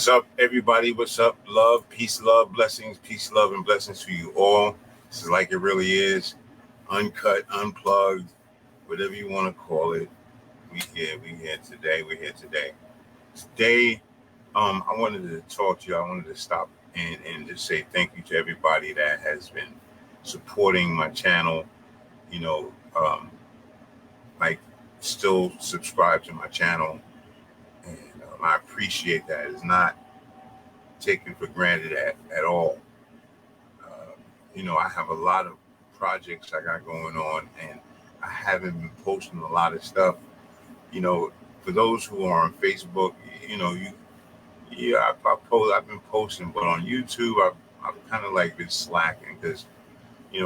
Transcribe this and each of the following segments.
What's up, everybody? What's up? Love, peace, love, blessings, peace, love, and blessings to you all. This is Like It Really Is, uncut, unplugged, whatever you want to call it. We here today. We're here today. Today, I wanted to talk to you. I wanted to stop and just say thank you to everybody that has been supporting my channel. You know, still subscribe to my channel. And I appreciate that. It's not taken for granted at all. I have a lot of projects I got going on, and I haven't been posting a lot of stuff. For those who are on Facebook, I've been posting, but on YouTube, I've kind of like been slacking because,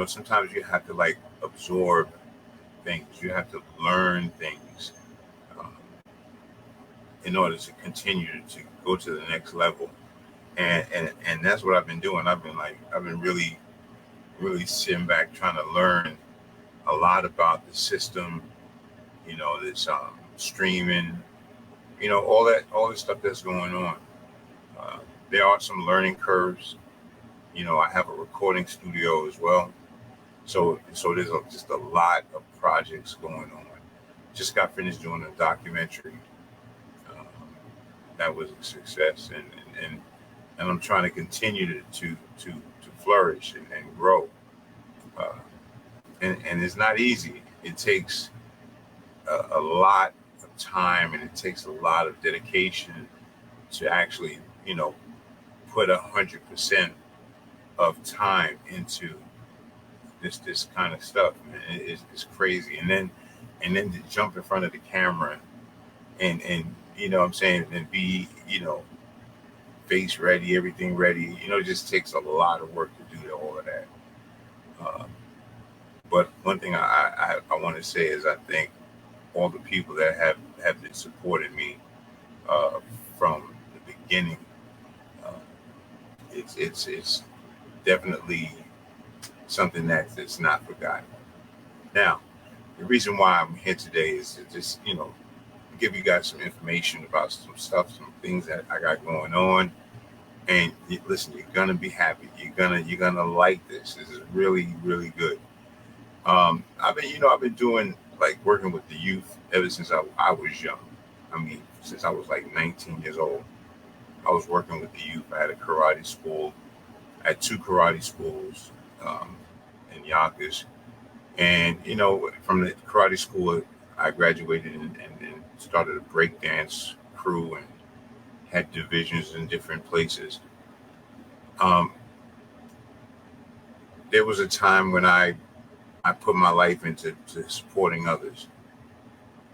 sometimes you have to like absorb things. You have to learn things in order to continue to go to the next level. And that's what I've been doing. I've been really sitting back trying to learn a lot about the system, this streaming, all this stuff that's going on. There are some learning curves. I have a recording studio as well. So there's just a lot of projects going on. Just got finished doing a documentary. That was a success, and I'm trying to continue to flourish and grow. And it's not easy. It takes a lot of time, and it takes a lot of dedication to actually, put 100% of time into this kind of stuff. Man. It's crazy. And then to jump in front of the camera and what I'm saying, and be, face ready, everything ready, it just takes a lot of work to do all of that. But one thing I want to say is I thank all the people that have been supporting me from the beginning. It's definitely something that's not forgotten. Now, the reason why I'm here today is to just, give you guys some information about some stuff, some things that I got going on. And listen, you're gonna be happy. You're gonna like this. This is really, really good. I've been doing like working with the youth ever since I was young. I mean, since I was like 19 years old, I was working with the youth. I had a karate school. I had 2 karate schools in Yonkers. And, from the karate school, I graduated and started a breakdance crew and had divisions in different places. There was a time when I put my life into supporting others.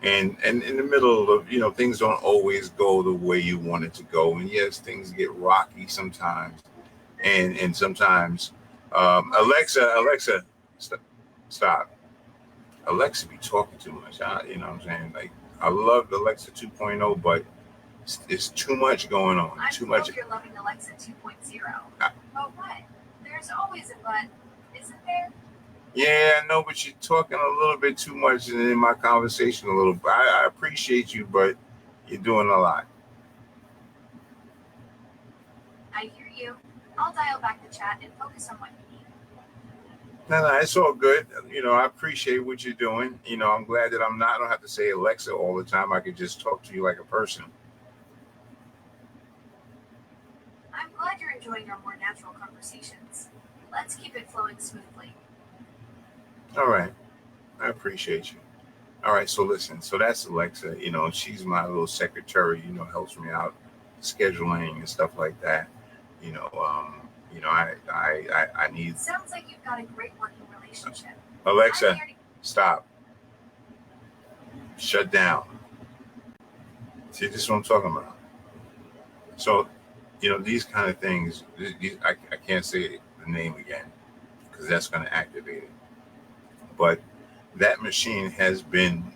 And in the middle of, things don't always go the way you want it to go. And yes, things get rocky sometimes. And sometimes, Alexa, stop. Alexa be talking too much. You know what I'm saying? Like, I love Alexa 2.0, but it's too much going on. Too much. You're loving Alexa 2.0. But what? There's always a but, isn't there? Yeah, I know, but you're talking a little bit too much in my conversation a little bit. I appreciate you, but you're doing a lot. I hear you. I'll dial back the chat and focus on what you need. No, it's all good. I appreciate what you're doing. I'm glad that I don't have to say Alexa all the time. I could just talk to you like a person. I'm glad you're enjoying our more natural conversations. Let's keep it flowing smoothly. All right. I appreciate you. All right. So listen, that's Alexa, she's my little secretary, helps me out scheduling and stuff like that. I need. Sounds like you've got a great working relationship. Alexa, stop. Shut down. See, this is what I'm talking about. So, these kind of things, I can't say the name again because that's going to activate it. But that machine has been,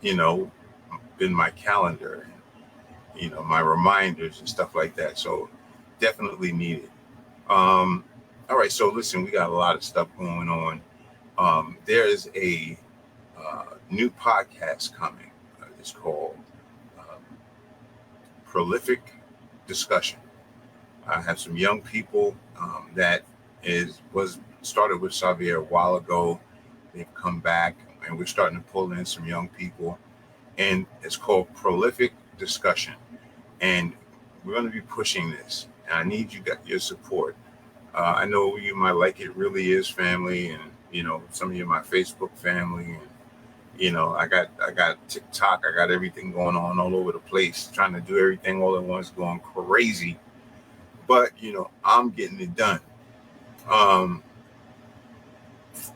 been my calendar, my reminders and stuff like that. So definitely needed. All right. So listen, we got a lot of stuff going on. There is a new podcast coming. It's called Prolific discussion. I have some young people that was started with Sauver a while ago. They've come back, and we're starting to pull in some young people, and it's called Prolific Discussion. And we're going to be pushing this, and I need your support. I know you might like It Really Is family, and some of you are my Facebook family, and I got TikTok, I got everything going on all over the place, trying to do everything all at once, going crazy. But I'm getting it done.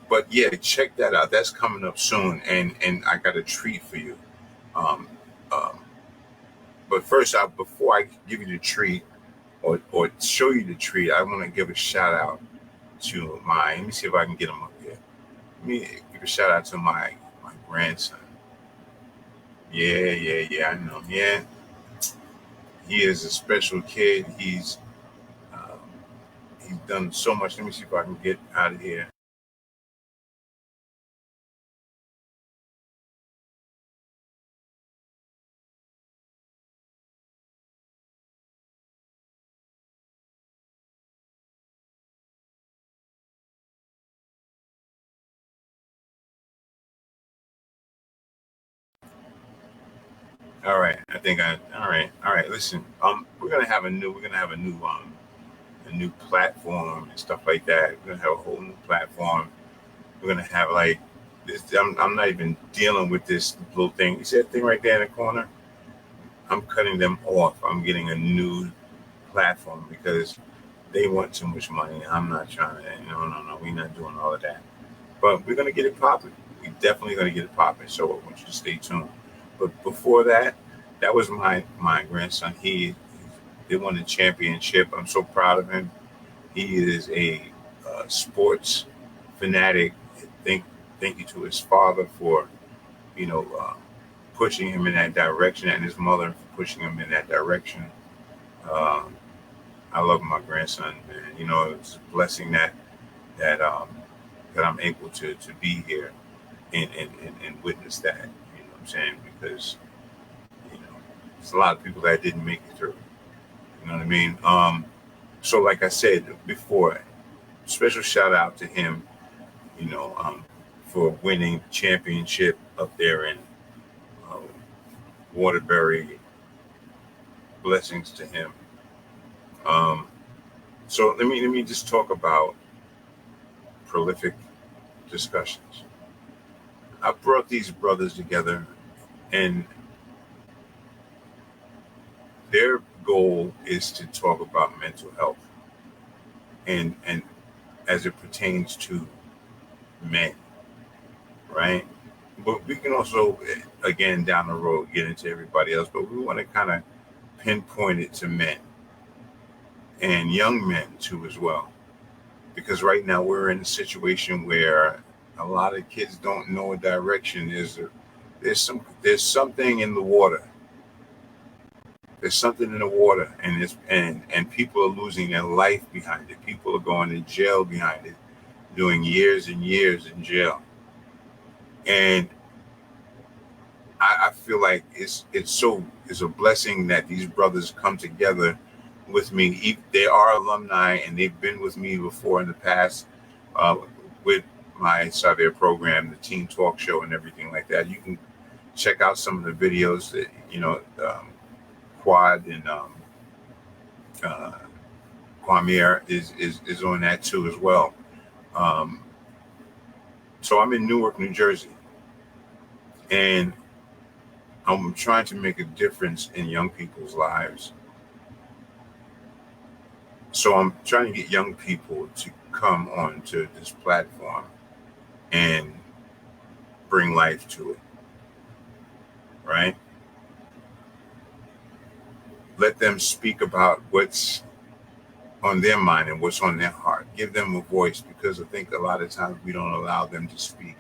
But yeah, check that out. That's coming up soon, and I got a treat for you. Um, um, but first, before I give you the treat or show you the treat, I want to give a shout out to let me see if I can get him up here. Let me give a shout out to my grandson. Yeah, I know. Yeah, he is a special kid. He's done so much. Let me see if I can get out of here. All right, all right. Listen, we're gonna have a new a new platform and stuff like that. We're gonna have a whole new platform. We're gonna have like this. I'm not even dealing with this little thing. You see that thing right there in the corner? I'm cutting them off. I'm getting a new platform because they want too much money. I'm not trying to. No. We're not doing all of that. But we're gonna get it popping. We're definitely gonna get it popping. So I want you to stay tuned. But before that, that was my grandson. They won the championship. I'm so proud of him. He is a sports fanatic. Thank you to his father for pushing him in that direction, and his mother for pushing him in that direction. Um, I love my grandson, man. It's a blessing that I'm able to be here and witness that. You know what I'm saying? Because there's a lot of people that didn't make it through. You know what I mean? So like I said before, special shout out to him, for winning the championship up there in uh, Waterbury. Blessings to him. Um, so let me just talk about prolific discussions. I brought these brothers together, and their goal is to talk about mental health and as it pertains to men, right? But we can also, again, down the road, get into everybody else, but we want to kind of pinpoint it to men and young men too as well, because right now we're in a situation where a lot of kids don't know a direction. There's something in the water. There's something in the water, and people are losing their life behind it. People are going to jail behind it, doing years and years in jail. And I feel like it's a blessing that these brothers come together with me. They are alumni, and they've been with me before in the past with my Sauver program, the team talk show, and everything like that. You can check out some of the videos that Quad and Kwame is on that too as well. So I'm in Newark, New Jersey, and I'm trying to make a difference in young people's lives. So I'm trying to get young people to come onto this platform and bring life to it, right? Let them speak about what's on their mind and what's on their heart. Give them a voice, because I think a lot of times we don't allow them to speak.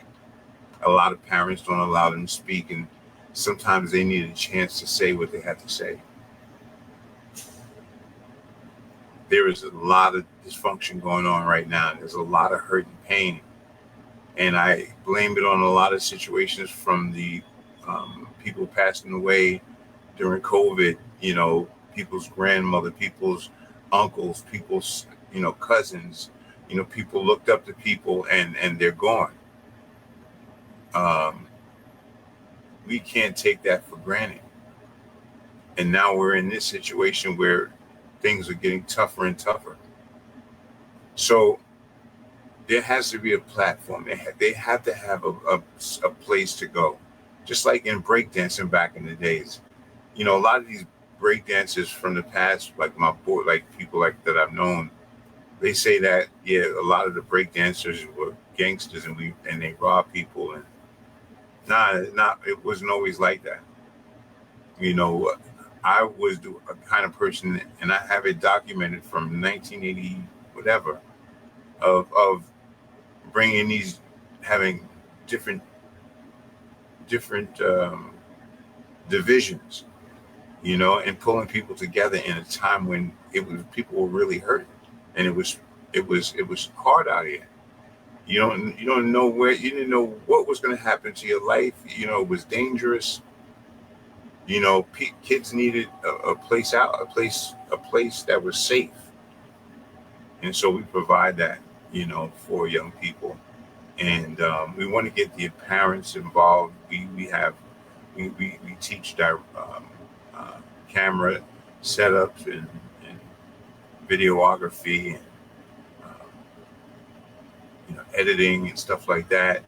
A lot of parents don't allow them to speak, and sometimes they need a chance to say what they have to say. There is a lot of dysfunction going on right now. There's a lot of hurt and pain. And I blame it on a lot of situations, from the people passing away during COVID, people's grandmother, people's uncles, people's, cousins, people looked up to people and they're gone. We can't take that for granted. And now we're in this situation where things are getting tougher and tougher. So there has to be a platform. They have to have a place to go. Just like in breakdancing back in the days. A lot of these breakdancers from the past, like my boy, like people like that I've known, they say that, yeah, a lot of the breakdancers were gangsters and they robbed people. And it wasn't always like that. I was a kind of person, and I have it documented from 1980, whatever, of bringing having different divisions, and pulling people together in a time when people were really hurt, and it was hard out here. You didn't know what was going to happen to your life. It was dangerous. Kids needed a place that was safe, and so we provide that, for young people, and we want to get the parents involved. We teach camera setups and videography and editing and stuff like that,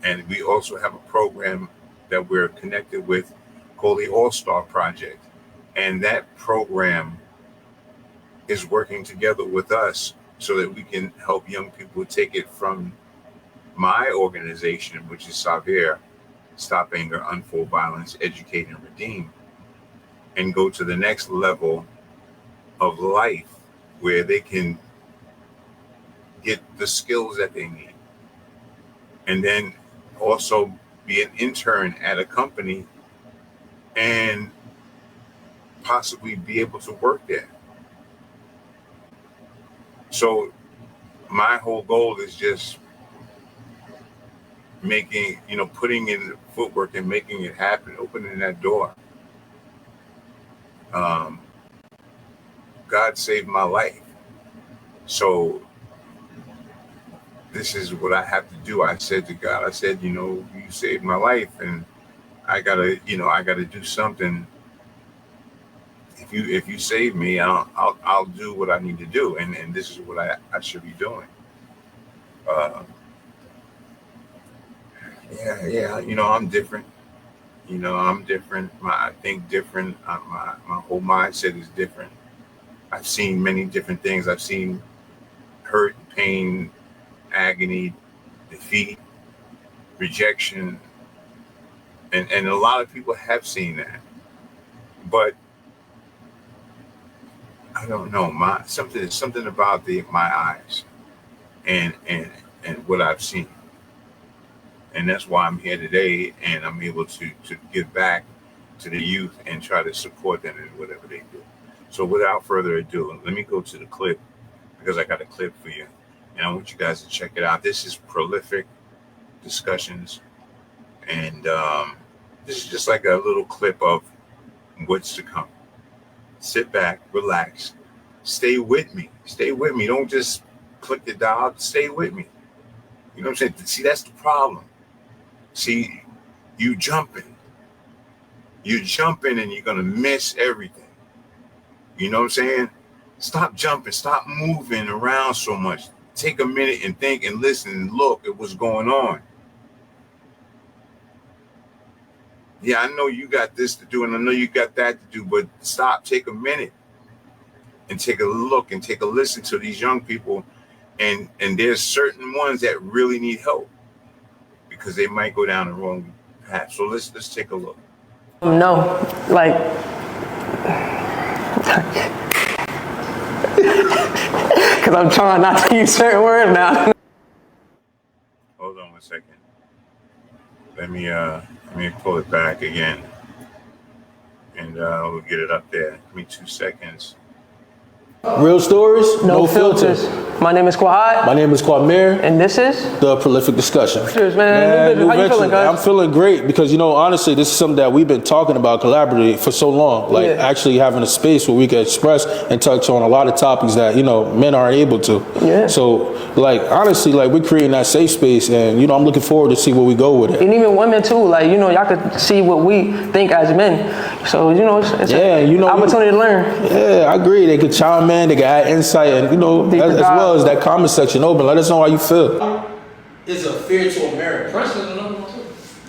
and we also have a program that we're connected with called the All-Star Project, and that program is working together with us so that we can help young people take it from my organization, which is Sauver, Stop Anger, Unfold Violence, Educate and Redeem, and go to the next level of life where they can get the skills that they need, and then also be an intern at a company and possibly be able to work there. So my whole goal is just making, putting in the footwork and making it happen, opening that door. God saved my life. So this is what I have to do. I said to God, you saved my life, and I gotta do something. If you save me, I'll do what I need to do, and this is what I should be doing. I'm different. I'm different. I think different. My whole mindset is different. I've seen many different things. I've seen hurt, pain, agony, defeat, rejection, and a lot of people have seen that. But I don't know, something about my eyes and what I've seen. And that's why I'm here today, and I'm able to give back to the youth and try to support them in whatever they do. So without further ado, let me go to the clip, because I got a clip for you, and I want you guys to check it out. This is Prolific Discussions, and this is just like a little clip of what's to come. Sit back, relax, stay with me. Don't just click the dial, stay with me. You know what I'm saying? See, that's the problem. See, you jumping and you're going to miss everything. You know what I'm saying? Stop jumping, stop moving around so much. Take a minute and think and listen and look at what's going on. Yeah, I know you got this to do and I know you got that to do, but stop, take a minute and take a look and take a listen to these young people. And there's certain ones that really need help because they might go down the wrong path. So let's take a look. No, like, because I'm trying not to use certain words now. Hold on 1 second. Let me pull it back again, and we'll get it up there. Give me 2 seconds. Real stories, no filters. My name is Quahad, My name is Kwamir. and this is The Prolific Discussion. Cheers, man. How you feeling, guys? I'm feeling great because, honestly, this is something that we've been talking about collaboratively for so long. Like, actually having a space where we can express and touch on a lot of topics that, men aren't able to. Yeah. So, honestly, we're creating that safe space, and, I'm looking forward to see where we go with it. And even women, too. Y'all could see what we think as men. So, it's an opportunity to learn. Yeah, I agree. They could chime in, they could add insight, and, as well as that comment section open. Let us know how you feel. It's a fear to America. Prince is another one too.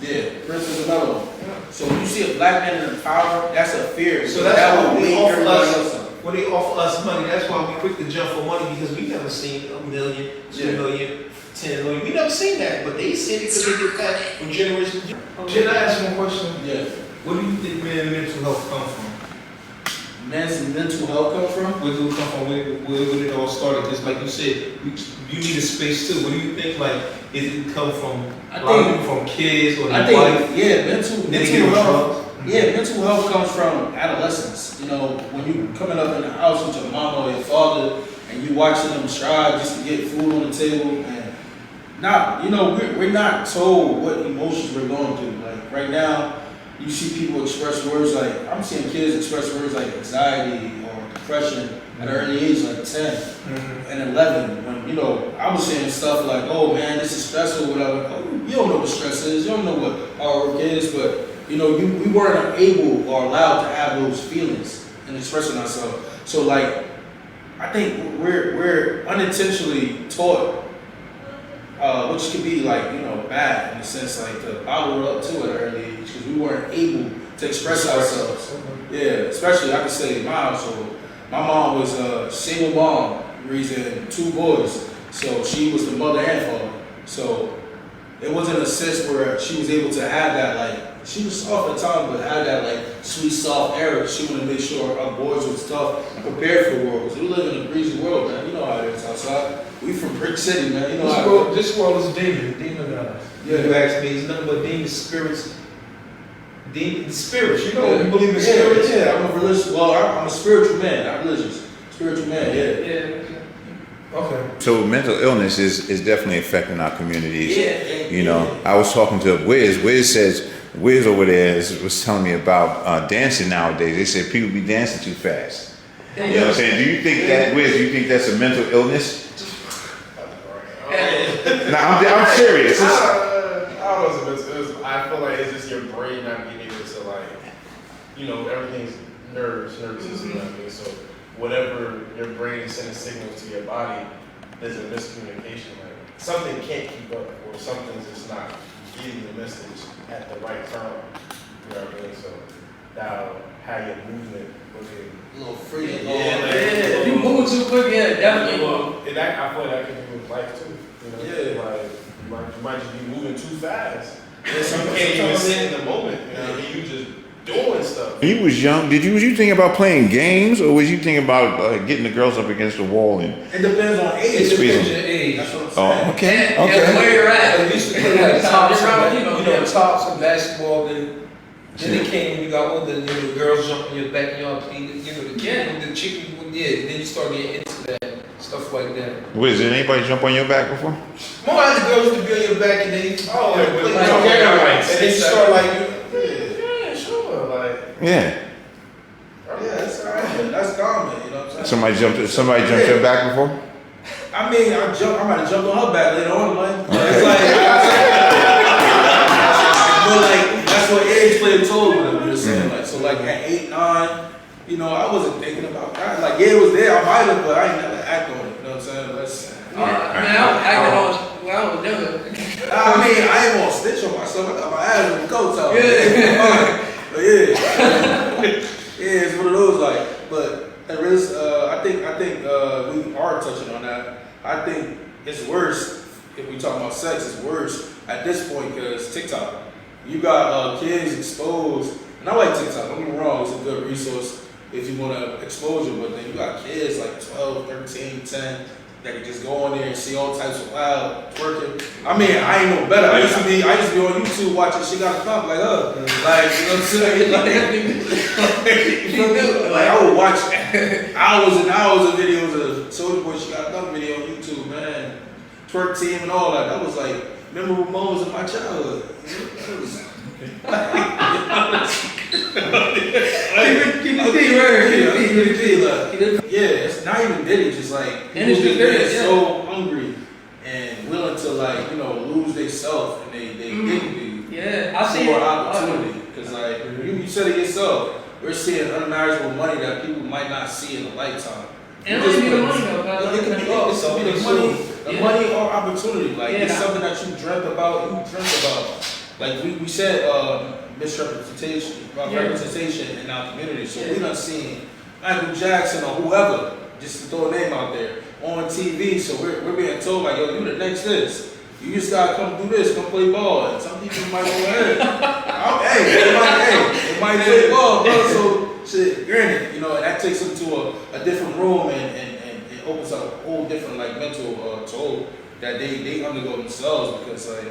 Yeah, Prince is another one. So when you see a black man in power, that's a fear. So that's that why will when they make offer everybody us, else up. when they offer us money, that's why we quick to jump for money because we never seen $1 million, $2 million, $10 million. We never seen that, but they said it because they get that from generation to generation. Can I ask you one question? Yeah. Where do you think mental health come from? Man's mental health come from? Where do it come from? Where it all started? Because like you said, you need a space too. What do you think? Is it come from? I a lot of think- people from kids or I their think, wife? yeah, Then they mental get health. drugs. Yeah, mental health comes from adolescence. When you coming up in the house with your mama or your father and you watching them strive just to get food on the table and we're not told what emotions we're going through. Like right now, you see people express words like, I'm seeing kids express words like anxiety or depression at an early age, like 10 and 11. When, I was saying stuff like, oh man, this is stressful, whatever. Oh, you don't know what stress is, you don't know what hard work is, but we weren't able or allowed to have those feelings and expressing ourselves. So I think we're unintentionally taught, which could be bad in the sense to bottle it up to at an early age because we weren't able to express ourselves. Yeah, especially I could say in my household. My mom was a single mom raising 2 boys, so she was the mother and father. So it wasn't a sense where she was able to have that she was soft at times, but had that sweet soft era. She wanted to make sure our boys was tough and prepared for the world. Because we live in a breezy world, man. You know how it is outside. We from Brick City, man. You know how This world is demon guys. Yeah. You ask me, it's nothing but demon spirits. Demon spirits, you Yeah. believe in spirits? Yeah, I'm a religious. Well, I'm a spiritual man, not religious. Spiritual man, yeah. Okay. So mental illness is definitely affecting our communities. Yeah. I was talking to Wiz. Wiz over there was telling me about dancing nowadays. They said people be dancing too fast. You know what I'm saying? Do you think that, Wiz, do you think that's a mental illness? I'm serious. I don't know if it's I feel like it's just your brain not being able to everything's nervous system, you know what I mean? So whatever your brain is sending signals to your body, there's a miscommunication. Something can't keep up or something's just not getting the message at the right time. You know what I mean? So that'll have your movement looking A little free. If you move too quick, definitely. and I feel like that could be with life too. You might just be moving too fast. You can't even sit in the moment. You know what I mean? You just doing stuff. When you was young, was you thinking about playing games, or was you thinking about getting the girls up against the wall and? It depends on age. It depends on your age. That's what I'm saying. Oh, okay. Yeah, where you're at. We used to play tops Yeah. tops and basketball. Then it came when you got older. Then the girls jump on your back and y'all play. The game, the chicken. Yeah. Then you start getting into that stuff like that. Wiz, did anybody jump on your back before? More like the girls used to be on your back and then you And then you start yeah, sure, Yeah. Yeah, that's common. That's common. You know what I'm saying? Somebody jumped your back before? I mean, I might have jumped on her back later on in life. Okay. It's but that's what age player told me. You know saying? At 8, 9, I wasn't thinking about that. It was there, I might have, but I ain't never act on it. You know what I'm saying? I was never. I ain't want to snitch on myself. I got my ass on the coat top. But it's one of those but there is. I think we are touching on that. I think it's worse if we talk about sex. It's worse at this point because TikTok. You got kids exposed, and I like TikTok. Don't get me wrong; it's a good resource if you want to exposure. But then you got kids 12, 13, 10 that can just go on there and see all types of wild twerking. I ain't no better. I used to be on YouTube watching She Got a Pump you know what I'm saying? I would watch hours and hours of videos of Soulja Boy she got another video on YouTube, man. Twerk team and all that. That was like memorable moments of my childhood. That was, it's not even Diddy, just like people just so hungry and willing to like, you know, lose themselves and they dignity. Yeah, I see more it. opportunity. Because like you said it yourself, we're seeing unimaginable money that people might not see in a lifetime. And it doesn't be the money though, it could be the money or opportunity. Like it's something that you dreamt about, Like we said misrepresentation, representation in our community. So we done seen Michael Jackson or whoever, just to throw a name out there, on TV. So we're being told like, yo, you the next this. You just gotta come do this, come play ball. And some people might go ahead. They might play ball, bro. So shit, granted, you know, and that takes them to a different room and it opens up a whole different like mental toll that they undergo themselves because like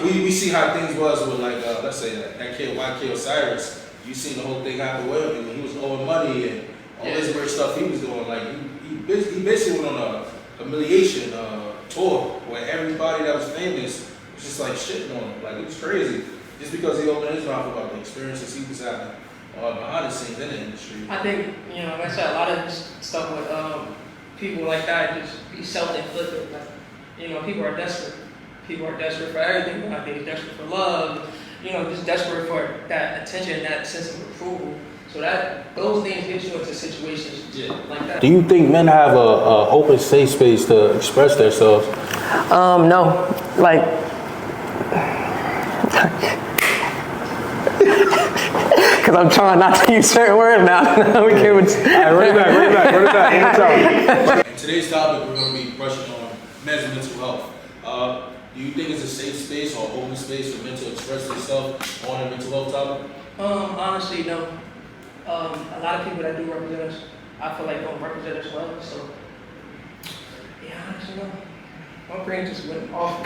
we see how things was with like let's say that kid YK Osiris. You seen the whole thing happen with him when he was owing money and all this weird stuff he was doing. Like he basically went on a humiliation tour where everybody that was famous was just like shitting on him. Like it was crazy. Just because he opened his mouth about the experiences he was having behind the scenes in the industry. I think, you know, like I said, a lot of this stuff with people like that just be self-inflicted. Like, you know, people are desperate. People are desperate for everything. I think desperate for love. You know, just desperate for that attention, that sense of approval. So that those things get you into situations like that. Do you think men have a open safe space to express themselves? No, like. Because I'm trying not to use certain words now. We can't. Run it back. In today's topic, we're going to be brushing on men's mental health. Do you think it's a safe space or open space for men to express themselves on a mental health topic? Honestly, no. A lot of people that do represent us, I feel like don't represent us well. So, yeah, honestly, no. My brain just went off.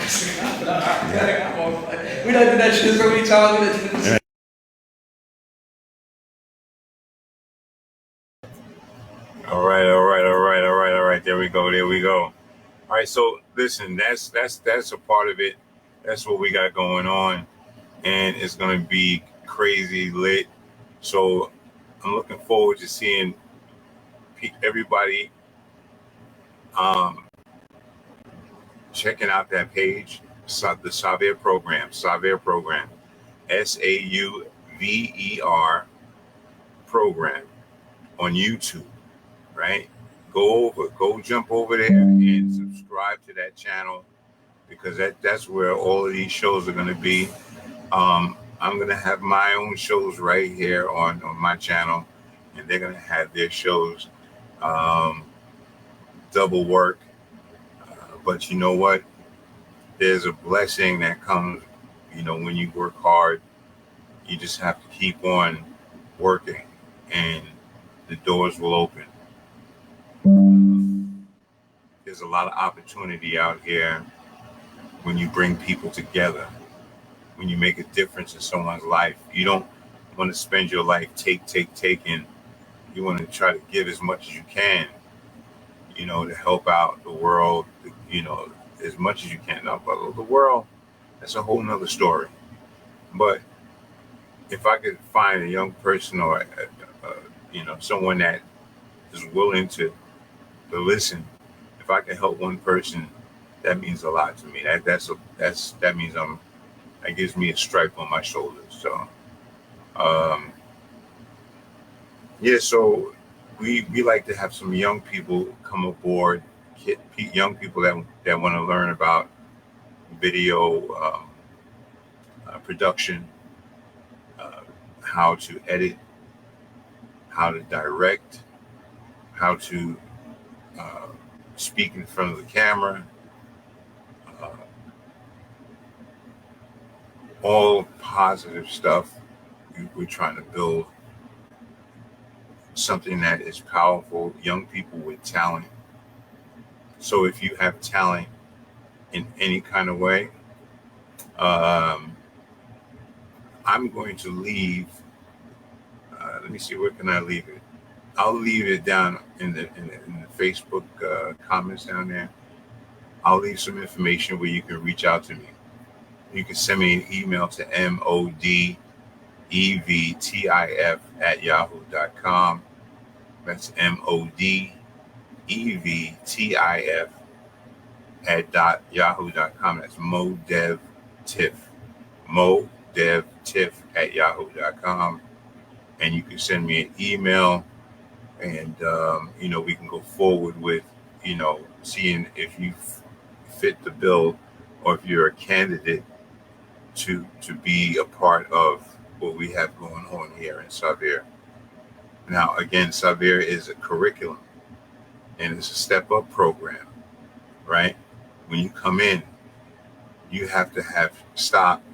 We done did that shit so many times. All right. There we go. All right, so listen, that's a part of it. That's what we got going on, and it's gonna be crazy lit. So I'm looking forward to seeing everybody checking out that page, the Sauver program, SAUVER program on YouTube, right? Go jump over there and subscribe to that channel because that's where all of these shows are going to be. I'm going to have my own shows right here on my channel, and they're going to have their shows double work. But you know what? There's a blessing that comes, you know, when you work hard. You just have to keep on working, and the doors will open. There's a lot of opportunity out here when you bring people together, when you make a difference in someone's life. You don't want to spend your life taking. You want to try to give as much as you can, you know, to help out the world, you know, as much as you can. Now, but the world, that's a whole nother story. But if I could find a young person or, you know, someone that is willing to listen, if I can help one person, that means a lot to me. That means that gives me a stripe on my shoulder. So, so we like to have some young people come aboard, young people that want to learn about video production, how to edit, how to direct, how to speak in front of the camera, all positive stuff. We're trying to build something that is powerful, young people with talent. So if you have talent in any kind of way, I'm going to leave, let me see, where can I leave it? I'll leave it down in the Facebook comments down there. I'll leave some information where you can reach out to me. You can send me an email to modevtif@yahoo.com. That's modevtif@yahoo.com. That's modevtif. modevtif@yahoo.com. And you can send me an email, and we can go forward with seeing if you fit the bill, or if you're a candidate to be a part of what we have going on here in Sauver. Now, again, Sauver is a curriculum, and it's a step-up program, right? When you come in, you have to have stopped,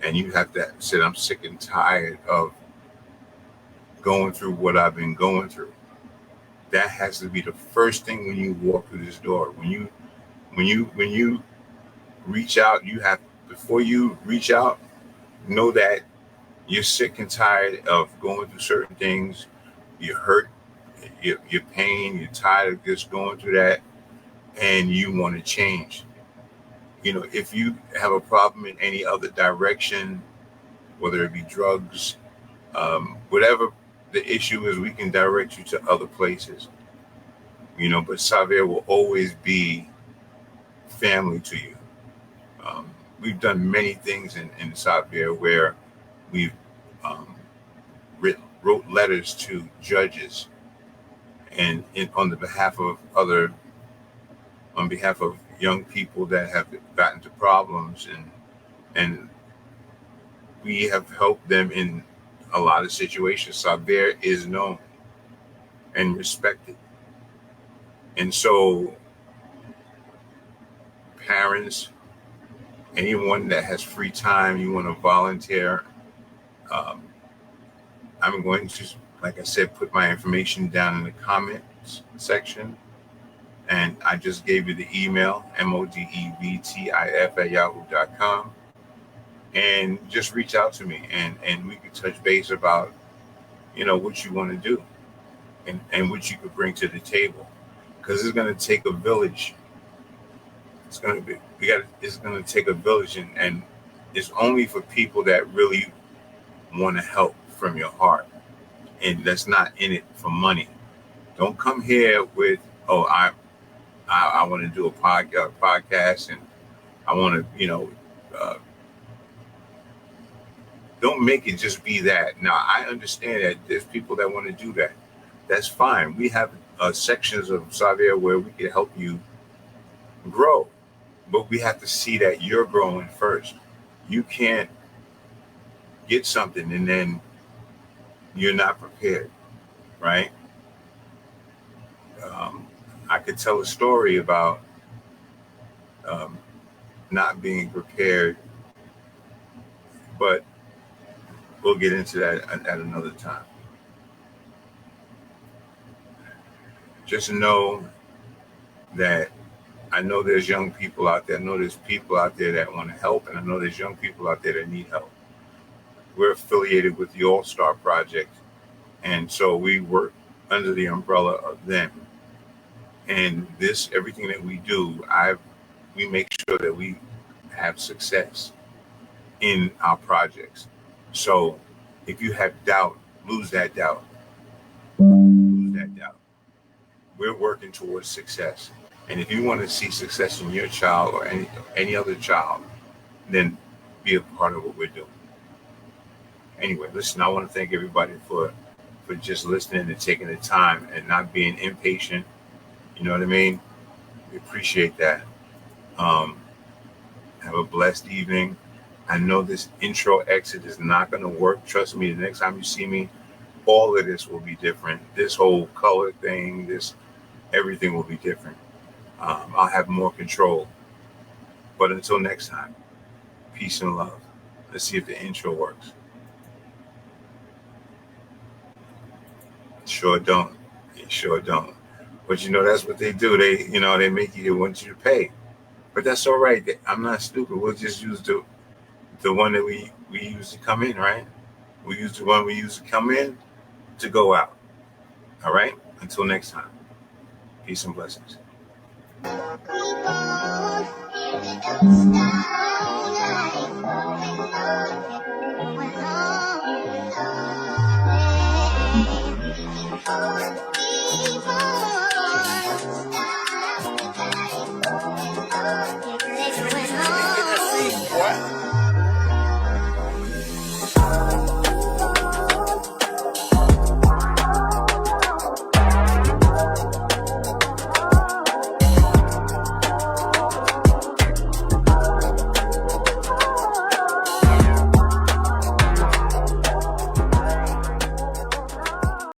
and you have to say, I'm sick and tired of going through what I've been going through. That has to be the first thing when you walk through this door. When you reach out, before you reach out, know that you're sick and tired of going through certain things. You're hurt, you're pain, you're tired of just going through that, and you want to change. If you have a problem in any other direction, whether it be drugs, whatever the issue is, we can direct you to other places. But Sauver will always be family to you. We've done many things in Sauver where we've wrote letters to judges, and on behalf of young people that have gotten into problems, and we have helped them in a lot of situations. Sauver is known and respected. And so parents, anyone that has free time, you want to volunteer, I'm going to, like I said, put my information down in the comments section. And I just gave you the email, modevtif@yahoo.com. And just reach out to me, and we can touch base about, what you want to do and what you could bring to the table. Because it's going to take a village. It's going to take a village, and it's only for people that really want to help from your heart, and that's not in it for money. Don't come here with, I want to do a podcast, and I want to, don't make it just be that. Now, I understand that there's people that want to do that. That's fine. We have sections of Sauver where we can help you grow, but we have to see that you're growing first. You can't get something and then you're not prepared, right? I could tell a story about not being prepared, but we'll get into that at another time. Just know that I know there's young people out there. I know there's people out there that want to help, and I know there's young people out there that need help. We're affiliated with the All-Star Project, and so we work under the umbrella of them. And everything that we do, we make sure that we have success in our projects. So if you have doubt, lose that doubt. Lose that doubt. We're working towards success. And if you want to see success in your child or any other child, then be a part of what we're doing. Anyway, listen, I want to thank everybody for just listening and taking the time and not being impatient. You know what I mean? We appreciate that. Have a blessed evening. I know this intro exit is not going to work. Trust me, the next time you see me, all of this will be different. This whole color thing, everything will be different. I'll have more control. But until next time, peace and love. Let's see if the intro works. Sure don't. It sure don't. But that's what they do. They want you to pay. But that's all right. I'm not stupid. We'll just use the one that we use to come in, right? We use the one we use to come in to go out. All right. Until next time. Peace and blessings. We're